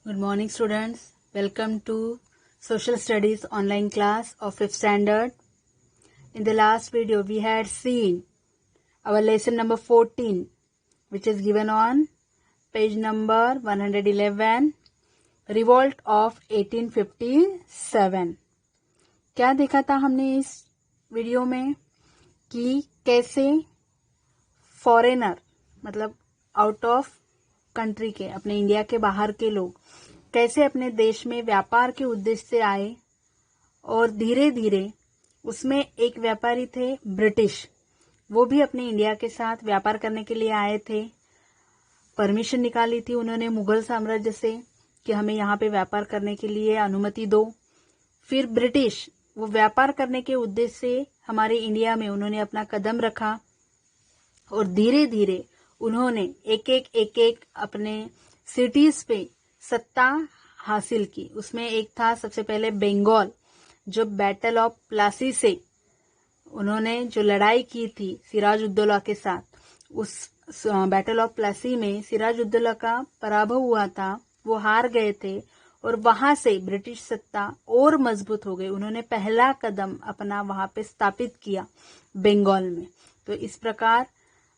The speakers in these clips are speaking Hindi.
Good morning, students. Welcome to Social Studies online class of 5th standard. In the last video, we had seen our lesson number 14, which is given on page number 111, Revolt of 1857. क्या देखा था हमने इस वीडियो में कि कैसे फॉरेनर मतलब आउट ऑफ कंट्री के, अपने इंडिया के बाहर के लोग कैसे अपने देश में व्यापार के उद्देश्य से आए और धीरे धीरे उसमें एक व्यापारी थे ब्रिटिश, वो भी अपने इंडिया के साथ व्यापार करने के लिए आए थे। परमिशन निकाली थी उन्होंने मुगल साम्राज्य से कि हमें यहाँ पे व्यापार करने के लिए अनुमति दो। फिर ब्रिटिश वो व्यापार करने के उद्देश्य से हमारे इंडिया में उन्होंने अपना कदम रखा और धीरे धीरे उन्होंने एक एक अपने सिटीज पे सत्ता हासिल की। उसमें एक था सबसे पहले बंगाल, जो बैटल ऑफ प्लासी से उन्होंने जो लड़ाई की थी सिराजुद्दौला के साथ, उस बैटल ऑफ प्लासी में सिराजुद्दौला का पराभव हुआ था, वो हार गए थे और वहां से ब्रिटिश सत्ता और मजबूत हो गई। उन्होंने पहला कदम अपना वहां पे स्थापित किया बंगाल में। तो इस प्रकार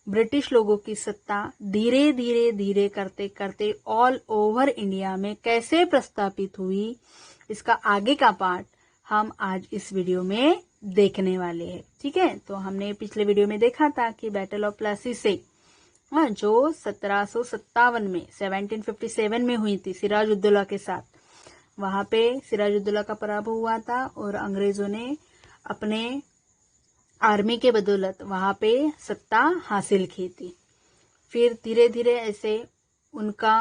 ब्रिटिश लोगों की सत्ता धीरे धीरे करते करते ऑल ओवर इंडिया में कैसे प्रस्थापित हुई, इसका आगे का पार्ट हम आज इस वीडियो में देखने वाले हैं। ठीक है, तो हमने पिछले वीडियो में देखा था कि बैटल ऑफ प्लासी से जो 1757 में 1757 में हुई थी सिराजुद्दौला के साथ, वहां पे सिराजुद्दौला का पराभव हुआ था और अंग्रेजों ने अपने आर्मी के बदौलत वहां पे सत्ता हासिल की थी। फिर धीरे धीरे ऐसे उनका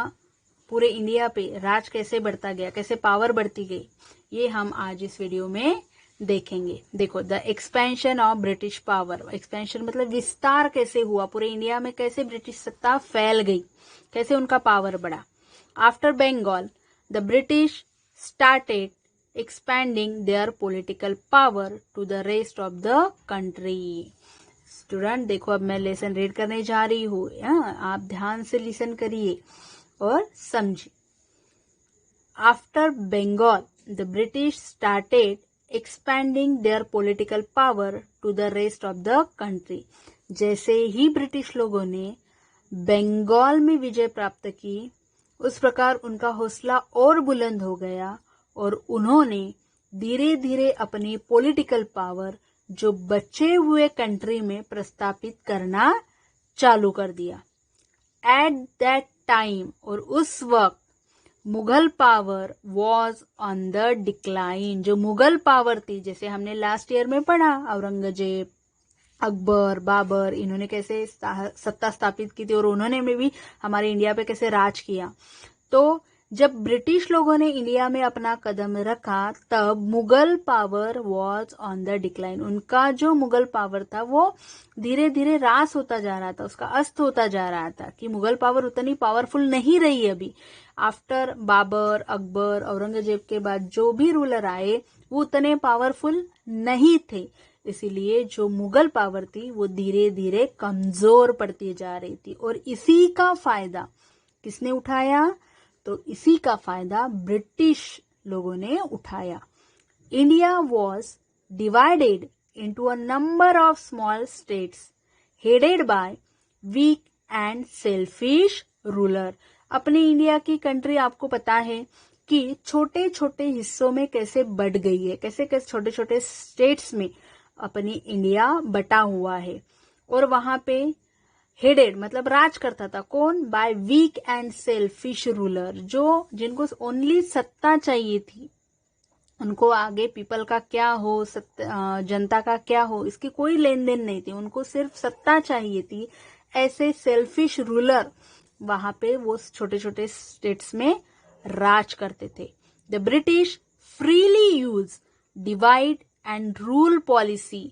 पूरे इंडिया पे राज कैसे बढ़ता गया, कैसे पावर बढ़ती गई, ये हम आज इस वीडियो में देखेंगे। देखो, the expansion of British power, expansion मतलब विस्तार कैसे हुआ पूरे इंडिया में, कैसे ब्रिटिश सत्ता फैल गई, कैसे उनका पावर बढ़ा। After Bengal the British started expanding their political power to the rest of the country. Student देखो, अब मैं लेसन रीड करने जा रही हूँ, आप ध्यान से लिसन करिए और समझिए। After Bengal the British started expanding their political power to the rest of the country. जैसे ही ब्रिटिश लोगों ने बंगाल में विजय प्राप्त की, उस प्रकार उनका हौसला और बुलंद हो गया और उन्होंने धीरे धीरे अपनी पॉलिटिकल पावर जो बचे हुए कंट्री में प्रस्थापित करना चालू कर दिया। एट दैट टाइम, और उस वक्त Mughal power was on the decline. जो मुगल पावर थी, जैसे हमने लास्ट ईयर में पढ़ा, औरंगजेब, अकबर, बाबर, इन्होंने कैसे सत्ता स्थापित की थी और उन्होंने में भी हमारे इंडिया पे कैसे राज किया। तो जब ब्रिटिश लोगों ने इंडिया में अपना कदम रखा, तब Mughal power was on the decline. उनका जो मुगल पावर था वो धीरे धीरे ह्रास होता जा रहा था, उसका अस्त होता जा रहा था कि मुगल पावर उतनी पावरफुल नहीं रही अभी। आफ्टर बाबर, अकबर, औरंगजेब के बाद जो भी रूलर आए वो उतने पावरफुल नहीं थे, इसीलिए जो मुगल पावर थी वो धीरे धीरे कमजोर पड़ती जा रही थी। और इसी का फायदा किसने उठाया? तो इसी का फायदा ब्रिटिश लोगों ने उठाया। India was divided into a number of small states headed by weak and selfish ruler. अपने इंडिया की कंट्री आपको पता है कि छोटे छोटे हिस्सों में कैसे बढ़ गई है, कैसे कैसे छोटे छोटे स्टेट्स में अपनी इंडिया बटा हुआ है। और वहां पे हेडेड मतलब राज करता था कौन? By weak and selfish ruler, जो जिनको ओनली सत्ता चाहिए थी, उनको आगे पीपल का क्या हो, जनता का क्या हो, इसकी कोई लेन देन नहीं थी, उनको सिर्फ सत्ता चाहिए थी। ऐसे सेल्फिश रूलर वहां पे वो छोटे छोटे स्टेट्स में राज करते थे। The British freely use divide and rule policy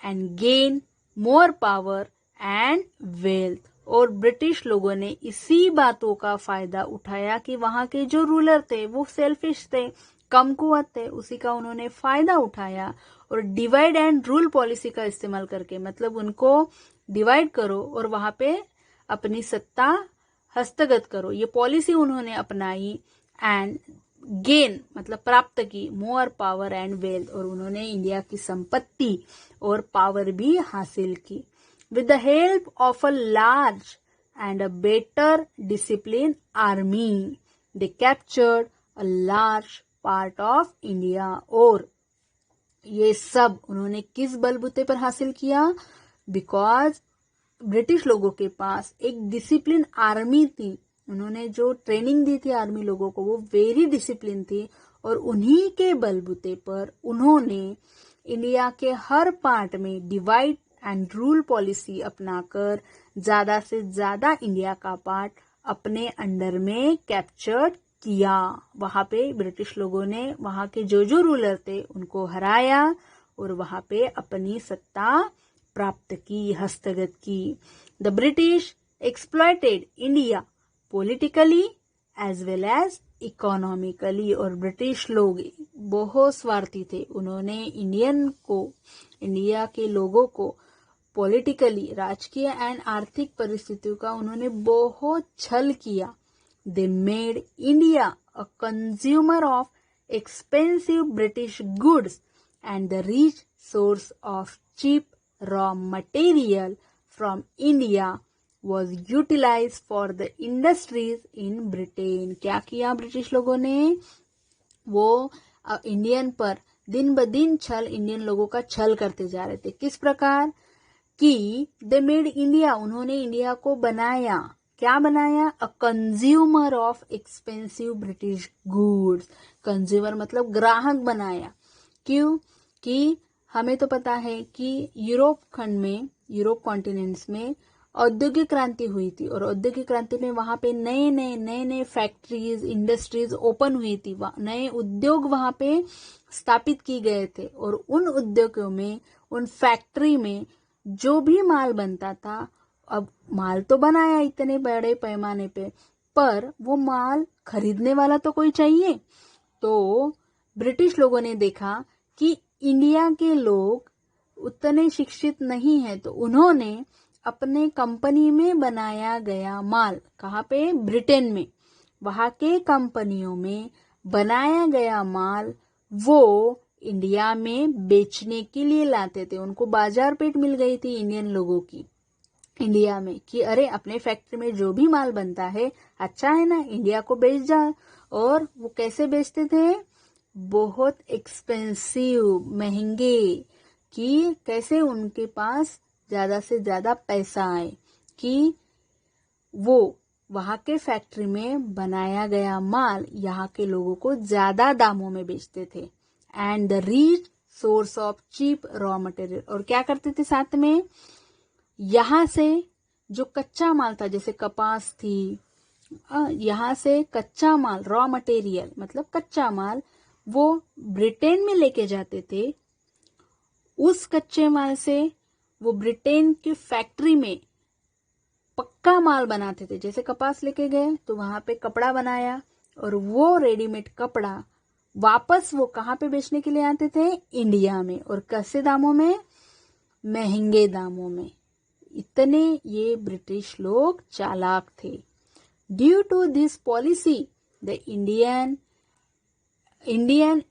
and gain more power and wealth. और ब्रिटिश लोगों ने इसी बातों का फायदा उठाया कि वहां के जो रूलर थे वो सेल्फिश थे, कमकुवत थे, उसी का उन्होंने फायदा उठाया और डिवाइड एंड रूल पॉलिसी का इस्तेमाल करके, मतलब उनको डिवाइड करो और वहां पे अपनी सत्ता हस्तगत करो, ये पॉलिसी उन्होंने अपनाई। एंड गेन मतलब प्राप्त की मोर पावर एंड वेल्थ, और उन्होंने इंडिया की संपत्ति और पावर भी हासिल की। With the help of a large and a better discipline army they captured a large part of India. और ये सब उन्होंने किस बलबूते पर हासिल किया? बिकॉज ब्रिटिश लोगों के पास एक डिसिप्लिन आर्मी थी। उन्होंने जो ट्रेनिंग दी थी आर्मी लोगों को वो वेरी डिसिप्लिन थी, और उन्हीं के बलबूते पर उन्होंने इंडिया के हर पार्ट में डिवाइड एंड रूल पॉलिसी अपनाकर ज्यादा से ज्यादा इंडिया का पार्ट अपने अंडर में कैप्चर किया। वहां पे ब्रिटिश लोगों ने वहां के जो रूलर थे उनको हराया और वहां पे अपनी सत्ता प्राप्त की, हस्तगत की। The British exploited India politically as well as economically, और ब्रिटिश लोग बहुत स्वार्थी थे। उन्होंने इंडिया के लोगों को पॉलिटिकली, राजकीय एंड आर्थिक परिस्थितियों का उन्होंने बहुत छल किया। They made India a consumer of expensive British goods and the rich source of cheap raw material from India was utilized for the industries in Britain। क्या किया ब्रिटिश लोगों ने? वो इंडियन पर दिन ब दिन इंडियन लोगों का छल करते जा रहे थे। किस प्रकार कि दे मेड इंडिया, उन्होंने इंडिया को बनाया, क्या बनाया? अ consumer of expensive British goods. Consumer मतलब ग्राहक बनाया। क्यों? कि हमें तो पता है कि यूरोप खंड में, यूरोप कॉन्टिनेंट्स में औद्योगिक क्रांति हुई थी, और औद्योगिक क्रांति में वहां पे नए नए फैक्ट्रीज, इंडस्ट्रीज ओपन हुई थी, नए उद्योग वहां पे स्थापित की गए थे। और उन उद्योगों में, उन फैक्ट्री में जो भी माल बनता था, अब माल तो बनाया इतने बड़े पैमाने पे, पर वो माल खरीदने वाला तो कोई चाहिए। तो ब्रिटिश लोगों ने देखा कि इंडिया के लोग उतने शिक्षित नहीं है, तो उन्होंने अपने कंपनी में बनाया गया माल, कहाँ पे? ब्रिटेन में, वहां के कंपनियों में बनाया गया माल वो इंडिया में बेचने के लिए लाते थे। उनको बाजार पेट मिल गई थी इंडियन लोगों की इंडिया में कि अरे अपने फैक्ट्री में जो भी माल बनता है अच्छा है ना, इंडिया को बेच जा। और वो कैसे बेचते थे? बहुत एक्सपेंसिव, महंगे, कि कैसे उनके पास ज्यादा से ज्यादा पैसा आए, कि वो वहां के फैक्ट्री में बनाया गया माल यहाँ के लोगों को ज्यादा दामों में बेचते थे। And the rich source of cheap raw material, और क्या करते थे साथ में? यहाँ से जो कच्चा माल था, जैसे कपास थी, यहाँ से कच्चा माल, रॉ मटेरियल मतलब कच्चा माल, वो ब्रिटेन में लेके जाते थे। उस कच्चे माल से वो ब्रिटेन की फैक्ट्री में पक्का माल बनाते थे। जैसे कपास लेके गए तो वहां पे कपड़ा बनाया, और वो रेडीमेड कपड़ा वापस वो कहाँ पे बेचने के लिए आते थे? इंडिया में। और कैसे दामों में? महंगे दामों में। इतने ये ब्रिटिश लोग चालाक थे। Due to this policy the Indian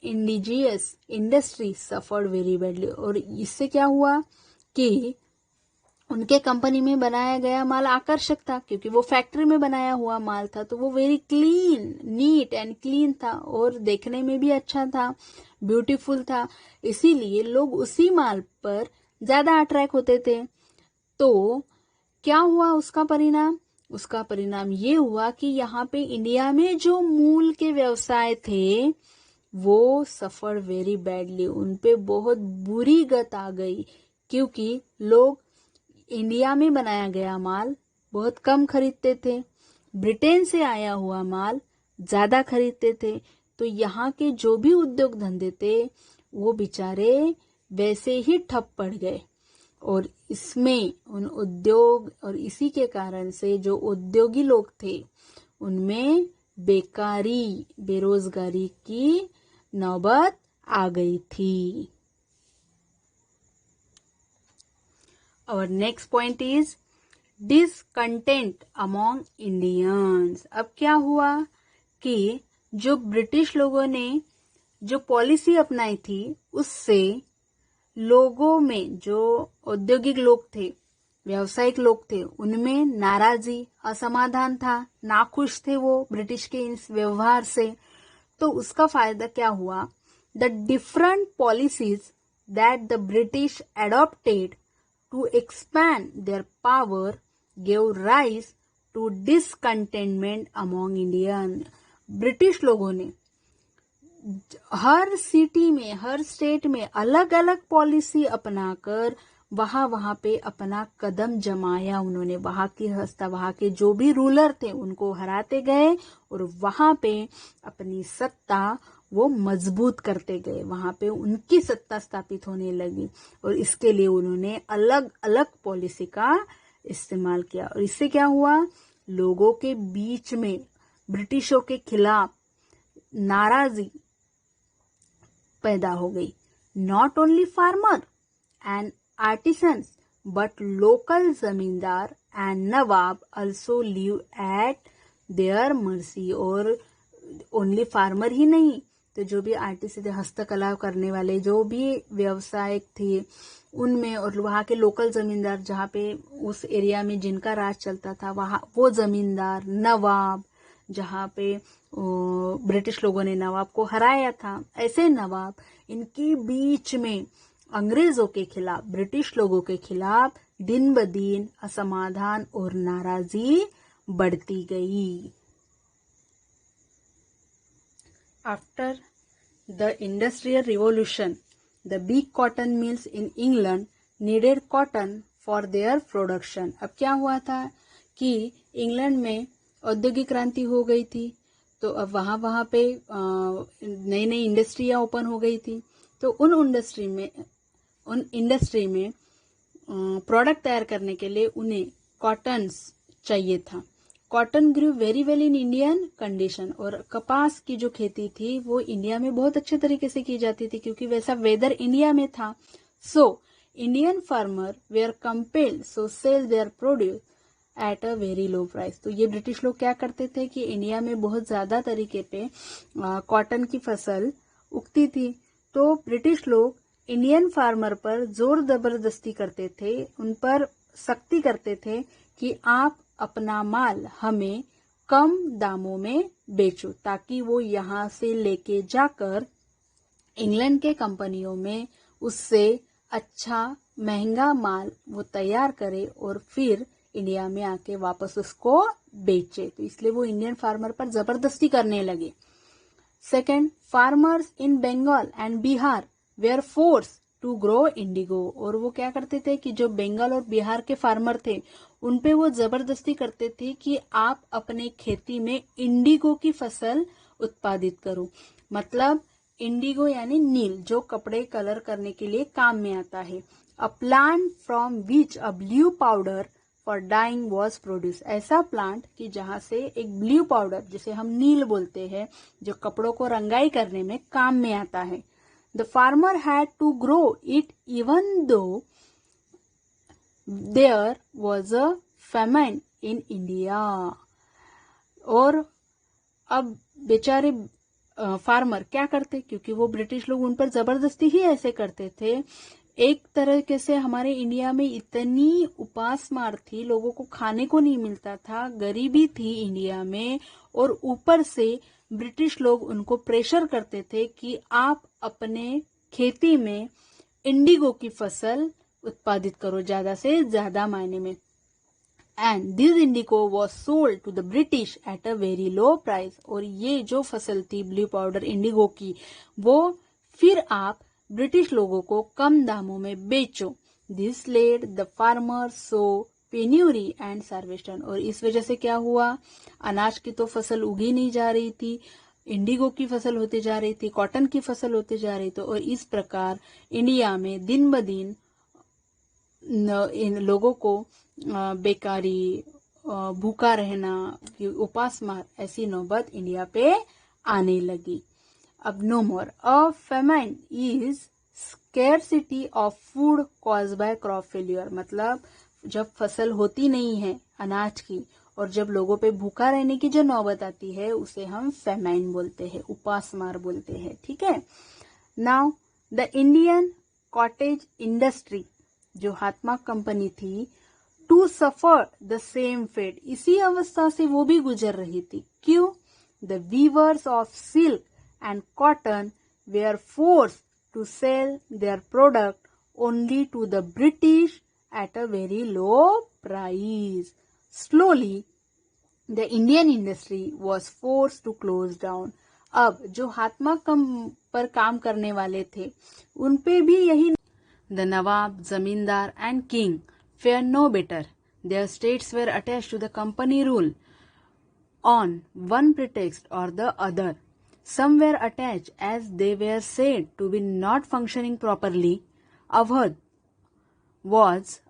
indigenous industry suffered very badly. और इससे क्या हुआ कि उनके कंपनी में बनाया गया माल आकर्षक था, क्योंकि वो फैक्ट्री में बनाया हुआ माल था, तो वो very clean, neat and clean था, और देखने में भी अच्छा था, ब्यूटीफुल था। इसीलिए लोग उसी माल पर ज्यादा अट्रैक्ट होते थे। तो क्या हुआ उसका परिणाम? उसका परिणाम ये हुआ कि यहाँ पे इंडिया में जो मूल के व्यवसाय थे वो सफर वेरी बैडली, उनपे बहुत बुरी गत आ गई, क्योंकि लोग इंडिया में बनाया गया माल बहुत कम खरीदते थे, ब्रिटेन से आया हुआ माल ज्यादा खरीदते थे। तो यहाँ के जो भी उद्योग धंधे थे वो बेचारे वैसे ही ठप पड़ गए। और इसमें उन उद्योग, और इसी के कारण से जो उद्योगी लोग थे उनमें बेकारी, बेरोजगारी की नौबत आ गई थी। Our next point is discontent among Indians। अब क्या हुआ कि जो ब्रिटिश लोगों ने जो पॉलिसी अपनाई थी उससे लोगों में, जो औद्योगिक लोग थे, व्यावसायिक लोग थे, उनमें नाराजी, असमाधान था, नाखुश थे वो ब्रिटिश के इस व्यवहार से। तो उसका फायदा क्या हुआ? The different policies that the British adopted to expand their power give rise to discontentment among Indian. British लोगों ने हर सिटी में, हर स्टेट में अलग अलग पॉलिसी अपनाकर वहां पे अपना कदम जमाया। उन्होंने वहां के जो भी रूलर थे उनको हराते गए और वहां पे अपनी सत्ता वो मजबूत करते गए, वहां पे उनकी सत्ता स्थापित होने लगी। और इसके लिए उन्होंने अलग अलग पॉलिसी का इस्तेमाल किया। और इससे क्या हुआ? लोगों के बीच में ब्रिटिशों के खिलाफ नाराजगी पैदा हो गई। Not only farmer and artisans but local zamindar and nawab also live at their mercy. और ओनली फार्मर ही नहीं, तो जो भी आर्टिस्ट थे, हस्तकला करने वाले, जो भी व्यवसायिक थे उनमें, और वहाँ के लोकल जमींदार, जहाँ पे उस एरिया में जिनका राज चलता था, वहाँ वो जमींदार, नवाब, जहाँ पे ब्रिटिश लोगों ने नवाब को हराया था, ऐसे नवाब, इनके बीच में अंग्रेजों के खिलाफ, ब्रिटिश लोगों के खिलाफ दिन ब दिन असमाधान और नाराजी बढ़ती गई। After the Industrial Revolution, the big cotton mills in England needed cotton for their production. अब क्या हुआ था कि इंग्लैंड में औद्योगिक क्रांति हो गई थी, तो अब वहां पे नई नई इंडस्ट्रियां ओपन हो गई थी। तो उन इंडस्ट्री में प्रोडक्ट तैयार करने के लिए उन्हें कॉटन्स चाहिए था। Cotton grew very well in Indian condition. और कपास की जो खेती थी वो इंडिया में बहुत अच्छे तरीके से की जाती थी, क्योंकि वैसा वेदर इंडिया में था। So Indian farmer were compelled so sell their produce at a very low price. तो ये ब्रिटिश लोग क्या करते थे कि इंडिया में बहुत ज्यादा तरीके पे कॉटन की फसल उगती थी, तो ब्रिटिश लोग इंडियन फार्मर पर जोर जबरदस्ती करते थे, उन पर सख्ती करते थे कि आप अपना माल हमें कम दामों में बेचो, ताकि वो यहाँ से लेके जाकर इंग्लैंड के कंपनियों में उससे अच्छा महंगा माल वो तैयार करे और फिर इंडिया में आके वापस उसको बेचे। तो इसलिए वो इंडियन फार्मर पर जबरदस्ती करने लगे। Second, farmers in Bengal and Bihar were force to grow indigo. और वो क्या करते थे कि जो बंगाल और बिहार के फार्मर थे उन पे वो जबरदस्ती करते थे कि आप अपने खेती में इंडिगो की फसल उत्पादित करो। मतलब इंडिगो यानी नील, जो कपड़े कलर करने के लिए काम में आता है। A plant from which a blue powder for dyeing was produce. ऐसा प्लांट कि जहां से एक ब्लू पाउडर, जिसे हम नील बोलते हैं, जो कपड़ों को रंगाई करने में काम में आता है। The farmer had to grow it even though there was a famine in India. और अब बेचारे फार्मर क्या करते, क्योंकि वो ब्रिटिश लोग उन पर जबरदस्ती ही ऐसे करते थे। एक तरीके से हमारे इंडिया में इतनी उपास मार थी, लोगों को खाने को नहीं मिलता था, गरीबी थी इंडिया में, और ऊपर से ब्रिटिश लोग उनको प्रेशर करते थे कि आप अपने खेती में इंडिगो की फसल उत्पादित करो ज्यादा से ज्यादा मायने में। And this indigo was sold to the British at a very low price. और ये जो फसल थी ब्लू पाउडर इंडिगो की, वो फिर आप ब्रिटिश लोगों को कम दामों में बेचो। This led the farmer so penury and starvation। और इस वजह से क्या हुआ, अनाज की तो फसल उगी नहीं जा रही थी, इंडिगो की फसल होती जा रही थी, कॉटन की फसल होती जा रही थी। और इस प्रकार इंडिया में दिन ब दिन इन लोगों को बेकारी, भूखा रहना, उपास मार, ऐसी नौबत इंडिया पे आने लगी। अब no more a famine is scarcity of food cause by crop failure. मतलब जब फसल होती नहीं है अनाज की और जब लोगों पे भूखा रहने की जो नौबत आती है उसे हम फेमाइन बोलते हैं, उपासमार बोलते हैं। ठीक है। Now the Indian cottage industry, जो हाथमाग कंपनी थी, to suffer the same fate, इसी अवस्था से वो भी गुजर रही थी। क्यों? The weavers of silk and cotton were force to sell their product only to the British at a very low price. Slowly the Indian industry was force to close down. अब जो हाथमाग पर काम करने वाले थे उन पे भी यही, the nawab, zamindar and king fare no better, their states were attached to the company rule on one pretext or the other. Some were attached as they were said to be not functioning properly. Awadh was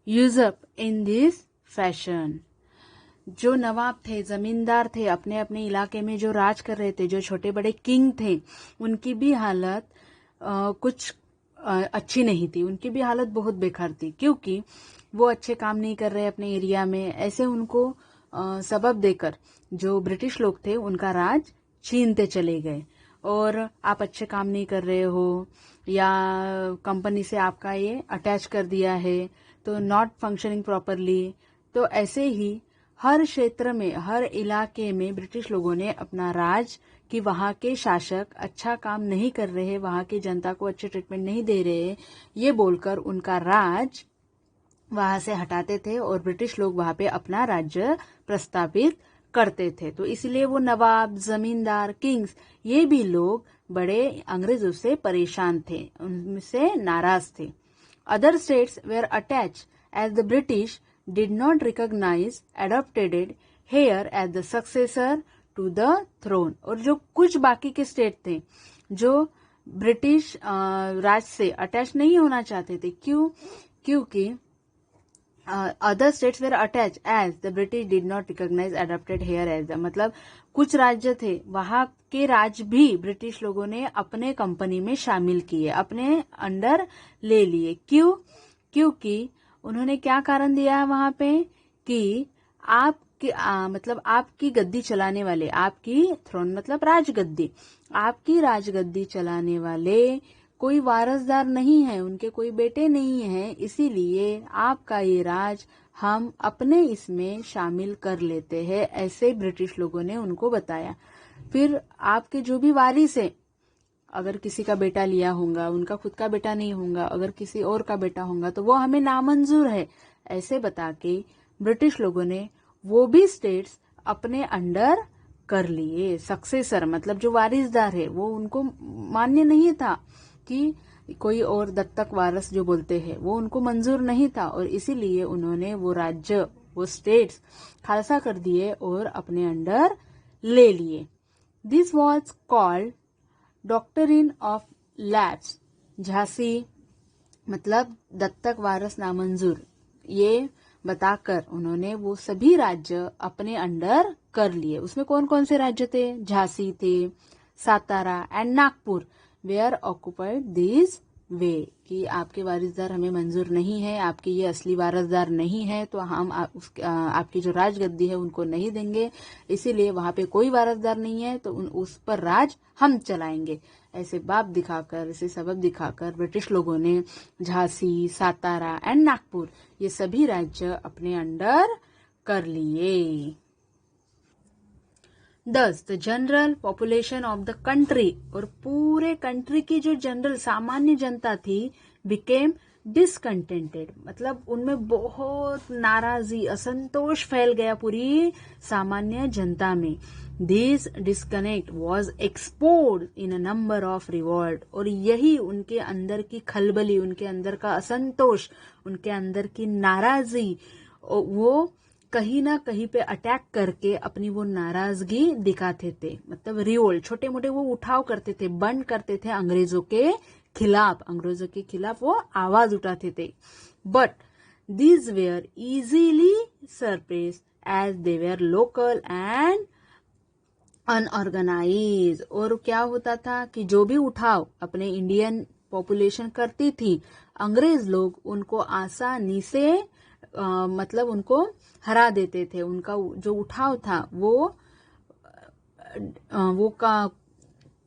usurped in this fashion. जो नवाब थे, जमींदार थे, अपने अपने इलाके में जो राज कर रहे थे, जो छोटे बड़े किंग थे, उनकी भी हालत कुछ अच्छी नहीं थी। उनकी भी हालत बहुत बेकार थी, क्योंकि वो अच्छे काम नहीं कर रहे अपने एरिया में। ऐसे उनको सबब देकर जो ब्रिटिश लोग थे उनका राज छीनते चले गए। और आप अच्छे काम नहीं कर रहे हो या कंपनी से आपका ये अटैच कर दिया है तो नॉट फंक्शनिंग प्रॉपरली। तो ऐसे ही हर क्षेत्र में, हर इलाके में ब्रिटिश लोगों ने अपना राज कि वहां के शासक अच्छा काम नहीं कर रहे, वहां की जनता को अच्छे ट्रीटमेंट नहीं दे रहे, ये बोलकर उनका राज वहां से हटाते थे और ब्रिटिश लोग वहां पे अपना राज्य प्रस्तावित करते थे। तो इसलिए वो नवाब, जमींदार, किंग्स, ये भी लोग बड़े अंग्रेजों से परेशान थे, उनसे नाराज थे। Other states were attach as the British did not recognise adopted heir as the successor to the throne. और जो कुछ बाकी के स्टेट थे जो ब्रिटिश राज से अटैच नहीं होना चाहते थे, क्योंकि other states were attach as the British did not recognise adopted heir as the, मतलब कुछ राज्य थे वहां के राज भी ब्रिटिश लोगों ने अपने कंपनी में शामिल किए, अपने अंडर ले लिए। क्योंकि उन्होंने क्या कारण दिया वहां पे कि मतलब आपकी गद्दी चलाने वाले, आपकी थ्रोन मतलब राजगद्दी, आपकी राजगद्दी चलाने वाले कोई वारसदार नहीं है, उनके कोई बेटे नहीं है, इसीलिए आपका ये राज हम अपने इसमें शामिल कर लेते हैं, ऐसे ब्रिटिश लोगों ने उनको बताया। फिर आपके जो भी वारिस है, अगर किसी का बेटा लिया होगा, उनका खुद का बेटा नहीं होगा, अगर किसी और का बेटा होगा तो वो हमें नामंजूर है, ऐसे बता के ब्रिटिश लोगों ने वो भी स्टेट्स अपने अंडर कर लिए। सक्सेसर मतलब जो वारिसदार है वो उनको मान्य नहीं था, कि कोई और दत्तक वारस जो बोलते हैं वो उनको मंजूर नहीं था, और इसीलिए उन्होंने वो राज्य, वो स्टेट्स खालसा कर दिए और अपने अंडर ले लिए। This was called doctrine of lapse. Jhansi मतलब दत्तक वारस नामंजूर, ये बताकर उन्होंने वो सभी राज्य अपने अंडर कर लिए। उसमें कौन कौन से राज्य थे? झांसी थे, Satara and Nagpur were occupied this way, कि आपके वारिसदार हमें मंजूर नहीं है, आपके ये असली वारिसदार नहीं है, तो हम आपकी जो राजगद्दी है उनको नहीं देंगे, इसीलिए वहां पे कोई वारिसदार नहीं है तो उस पर राज हम चलाएंगे। ऐसे बाप दिखाकर, ऐसे सबब दिखाकर ब्रिटिश लोगों ने झांसी, सातारा एंड नागपुर ये सभी राज्य अपने अंडर कर लिए। Thus, the general population of the country, और पूरे कंट्री की जो जनरल सामान्य जनता थी, became discontented, मतलब उनमें बहुत नाराजी, असंतोष फैल गया पूरी सामान्य जनता में। This disconnect was exposed in a number of revolt, और यही उनके अंदर की खलबली, उनके अंदर का असंतोष, उनके अंदर की नाराजी, वो कहीं ना कहीं पे अटैक करके अपनी वो नाराजगी दिखाते थे। मतलब रिवोल्ट, छोटे मोटे वो उठाव करते थे, बंद करते थे अंग्रेजों के खिलाफ वो आवाज उठाते थे। But these were easily suppressed as they were local and unorganise. और क्या होता था कि जो भी उठाव अपने इंडियन पॉपुलेशन करती थी, अंग्रेज लोग उनको आसानी से मतलब उनको हरा देते थे। उनका जो उठाव था वो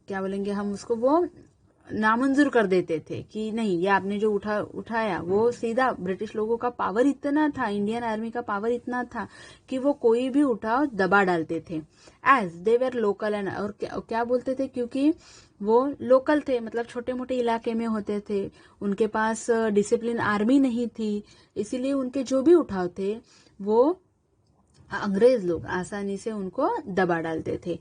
क्या बोलेंगे हम उसको, वो नामंजूर कर देते थे कि नहीं, ये आपने जो उठाया वो सीधा, ब्रिटिश लोगों का पावर इतना था, इंडियन आर्मी का पावर इतना था कि वो कोई भी उठाव दबा डालते थे। As they were local and, और क्या बोलते थे, क्योंकि वो लोकल थे, मतलब छोटे मोटे इलाके में होते थे, उनके पास डिसिप्लिन आर्मी नहीं थी, इसीलिए उनके जो भी उठाव थे वो अंग्रेज लोग आसानी से उनको दबा डालते थे।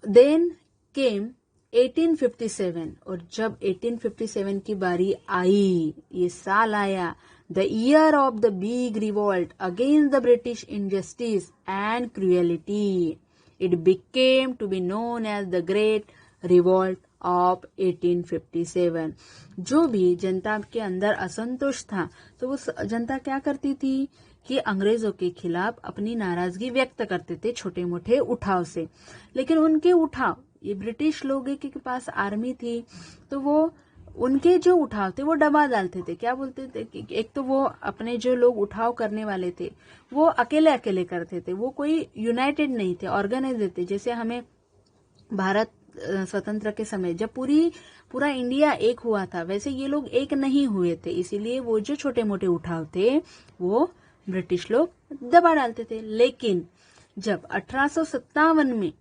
देन केम 1857, और जब 1857 की बारी आई, ये साल आया, the year of the big revolt against the British injustice and cruelty, it became to be known as the great revolt of 1857। जो भी जनता के अंदर असंतोष था, तो वो जनता क्या करती थी कि अंग्रेजों के खिलाफ अपनी नाराजगी व्यक्त करते थे छोटे मोटे उठाव से। लेकिन उनके उठाव, ये ब्रिटिश लोगों के पास आर्मी थी, तो वो उनके जो उठाव थे वो दबा डालते थे। क्या बोलते थे कि एक तो वो अपने जो लोग उठाव करने वाले थे वो अकेले अकेले करते थे, वो कोई यूनाइटेड नहीं थे, ऑर्गेनाइज थे। जैसे हमें भारत स्वतंत्र के समय जब पूरा इंडिया एक हुआ था, वैसे ये लोग एक नहीं हुए थे, इसीलिए वो जो छोटे मोटे उठाव थे वो ब्रिटिश लोग दबा डालते थे। लेकिन जब 1857 में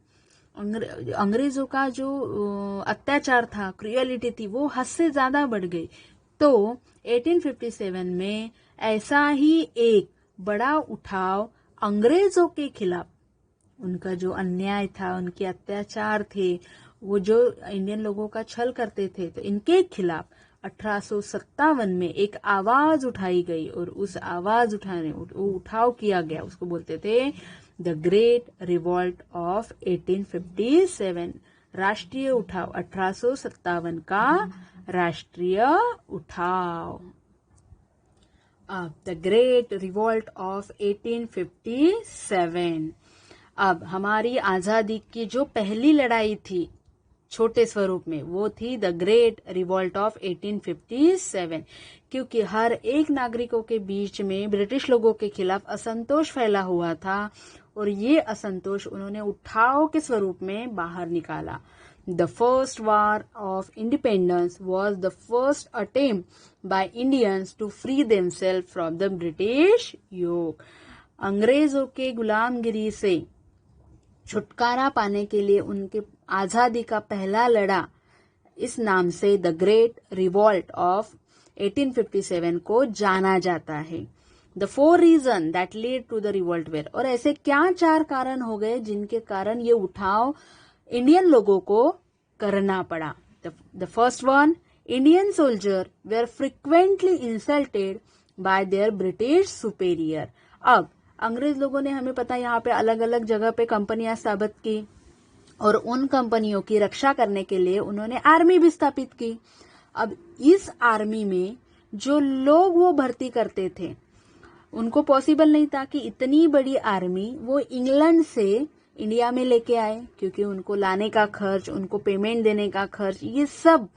अंग्रेजों का जो अत्याचार था, क्रुएलिटी थी, वो हद से ज्यादा बढ़ गई, तो 1857 में ऐसा ही एक बड़ा उठाव अंग्रेजों के खिलाफ, उनका जो अन्याय था, उनके अत्याचार थे, वो जो इंडियन लोगों का छल करते थे, तो इनके खिलाफ 1857 में एक आवाज उठाई गई, और उस आवाज उठाव किया गया, उसको बोलते थे द ग्रेट रिवॉल्ट ऑफ 1857, राष्ट्रीय उठाव, 1857 का राष्ट्रीय उठाव। अब द ग्रेट रिवॉल्ट ऑफ 1857। अब हमारी आजादी की जो पहली लड़ाई थी छोटे स्वरूप में, वो थी द ग्रेट रिवॉल्ट ऑफ 1857, क्योंकि हर एक नागरिकों के बीच में ब्रिटिश लोगों के खिलाफ असंतोष फैला हुआ था, और ये असंतोष उन्होंने उठाव के स्वरूप में बाहर निकाला। The first war of independence was the first attempt by Indians to free themselves from the British yoke. अंग्रेजों के गुलामगिरी से छुटकारा पाने के लिए उनके आजादी का पहला लड़ा इस नाम से द ग्रेट रिवॉल्ट ऑफ 1857 को जाना जाता है। The 4 reason that lead to the revolt were, और ऐसे क्या 4 कारण हो गए जिनके कारण ये उठाव इंडियन लोगों को करना पड़ा। The first one, Indian soldier were frequently insulted by their British superior. अब अंग्रेज लोगों ने, हमें पता है, यहाँ पे अलग अलग जगह पे कंपनियां स्थापित की, और उन कंपनियों की रक्षा करने के लिए उन्होंने आर्मी भी स्थापित की। अब इस आर्मी में जो लोग वो भर्ती करते थे, उनको पॉसिबल नहीं था कि इतनी बड़ी आर्मी वो इंग्लैंड से इंडिया में लेके आए, क्योंकि उनको लाने का खर्च, उनको पेमेंट देने का खर्च, ये सब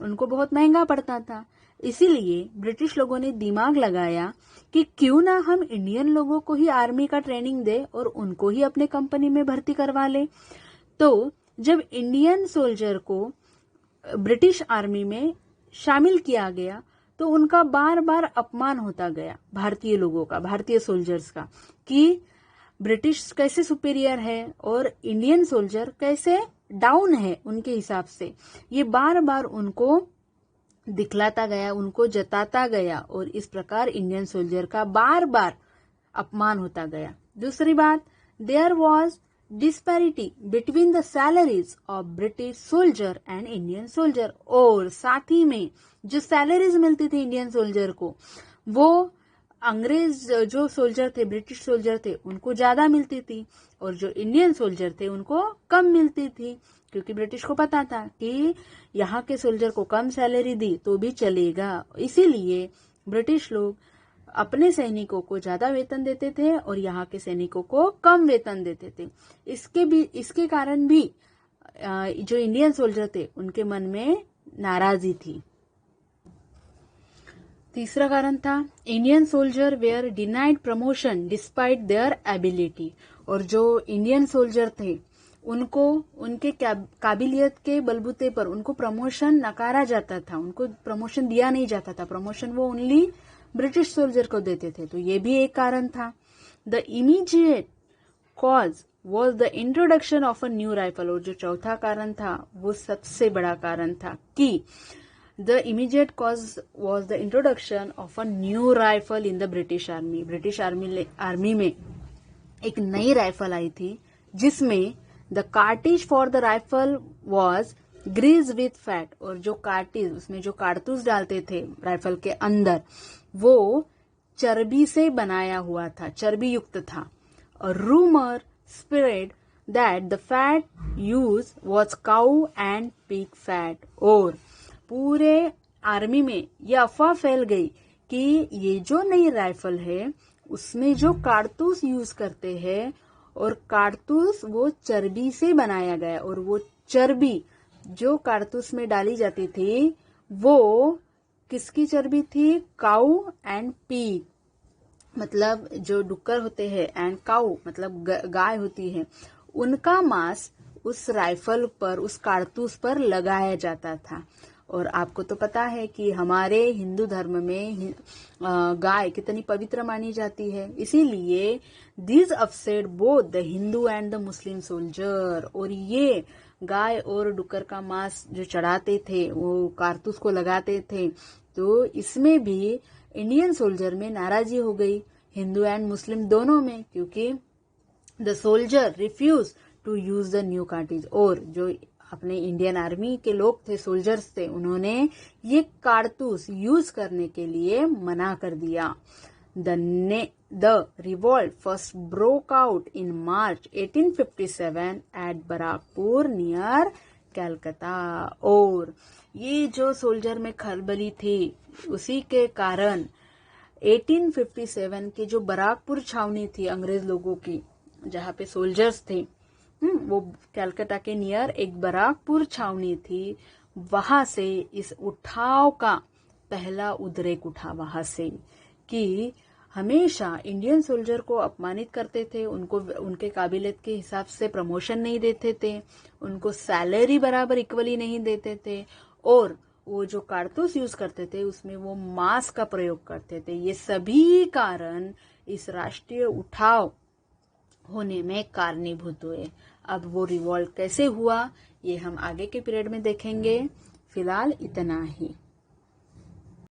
उनको बहुत महंगा पड़ता था। इसीलिए ब्रिटिश लोगों ने दिमाग लगाया कि क्यों ना हम इंडियन लोगों को ही आर्मी का ट्रेनिंग दे और उनको ही अपने कंपनी में भर्ती करवा ले। तो जब इंडियन सोल्जर को ब्रिटिश आर्मी में शामिल किया गया, तो उनका बार बार अपमान होता गया, भारतीय लोगों का, भारतीय सोल्जर्स का, कि ब्रिटिश कैसे सुपीरियर है और इंडियन सोल्जर कैसे डाउन है उनके हिसाब से। ये बार बार उनको दिखलाता गया, उनको जताता गया, और इस प्रकार इंडियन सोल्जर का बार बार अपमान होता गया। दूसरी बात, there was disparity between the salaries of British soldier and Indian soldier, और साथ ही में जो सैलरीज मिलती थी इंडियन सोल्जर को, वो अंग्रेज जो सोल्जर थे, ब्रिटिश सोल्जर थे, उनको ज्यादा मिलती थी, और जो इंडियन सोल्जर थे उनको कम मिलती थी, क्योंकि ब्रिटिश को पता था कि यहाँ के सोल्जर को कम सैलरी दी तो भी चलेगा। इसीलिए ब्रिटिश लोग अपने सैनिकों को ज्यादा वेतन देते थे और यहाँ के सैनिकों को कम वेतन देते थे। इसके कारण भी जो इंडियन सोल्जर थे उनके मन में नाराजगी थी। तीसरा कारण था Indian soldier were denied promotion despite their ability. और जो इंडियन सोल्जर थे उनको उनके काबिलियत के बलबूते पर उनको प्रमोशन नकारा जाता था, उनको प्रमोशन दिया नहीं जाता था, प्रमोशन वो ओनली ब्रिटिश सोल्जर को देते थे। तो ये भी एक कारण था। The immediate cause was the introduction of a new rifle. और जो चौथा कारण था वो सबसे बड़ा कारण था कि the immediate cause was the introduction of a new rifle in the British army. British army में एक नई राइफल आई थी जिसमें the cartridge for the rifle was grease with fat. और जो कार्टिज, उसमें जो कारतूस डालते थे राइफल के अंदर, वो चर्बी से बनाया हुआ था, चर्बी युक्त था। और rumour spread that the fat use was cow and pig fat. और पूरे आर्मी में ये अफवाह फैल गई कि ये जो नई राइफल है उसमें जो कारतूस यूज करते हैं, और कारतूस वो चर्बी से बनाया गया, और वो चर्बी जो कारतूस में डाली जाती थी वो किसकी चर्बी थी? काऊ एंड पीग, मतलब जो डुक्कर होते हैं, एंड काऊ मतलब गाय होती है, उनका मांस उस राइफल पर, उस कारतूस पर लगाया जाता था। और आपको तो पता है कि हमारे हिंदू धर्म में गाय कितनी पवित्र मानी जाती है, इसीलिए this upset both the Hindu and the Muslim soldier. और ये गाय और डुक्कर का मांस जो चढ़ाते थे, वो कारतूस को लगाते थे, तो इसमें भी इंडियन सोल्जर में नाराजी हो गई, हिंदू एंड मुस्लिम दोनों में, क्योंकि the soldier refuse to use the new cartridge. और जो अपने इंडियन आर्मी के लोग थे, सोल्जर्स थे, उन्होंने ये कारतूस यूज करने के लिए मना कर दिया। The revolt first broke out in March 1857 at Barrackpore near Calcutta. और ये जो सोल्जर में खलबली थी उसी के कारण 1857 के जो बराकपुर छावनी थी अंग्रेज लोगों की, जहाँ पे सोल्जर्स थे, वो कलकत्ता के नियर एक बराकपुर छावनी थी, वहां से इस उठाव का पहला उद्रेक उठा, वहां से कि हमेशा इंडियन सोल्जर को अपमानित करते थे, उनको उनके काबिलियत के हिसाब से प्रमोशन नहीं देते थे, उनको सैलरी बराबर इक्वली नहीं देते थे, और वो जो कारतूस यूज करते थे उसमें वो मांस का प्रयोग करते थे। ये सभी कारण इस राष्ट्रीय उठाव होने में कारणीभूत हुए। अब वो रिवॉल्ट कैसे हुआ ये हम आगे के पीरियड में देखेंगे। फिलहाल इतना ही।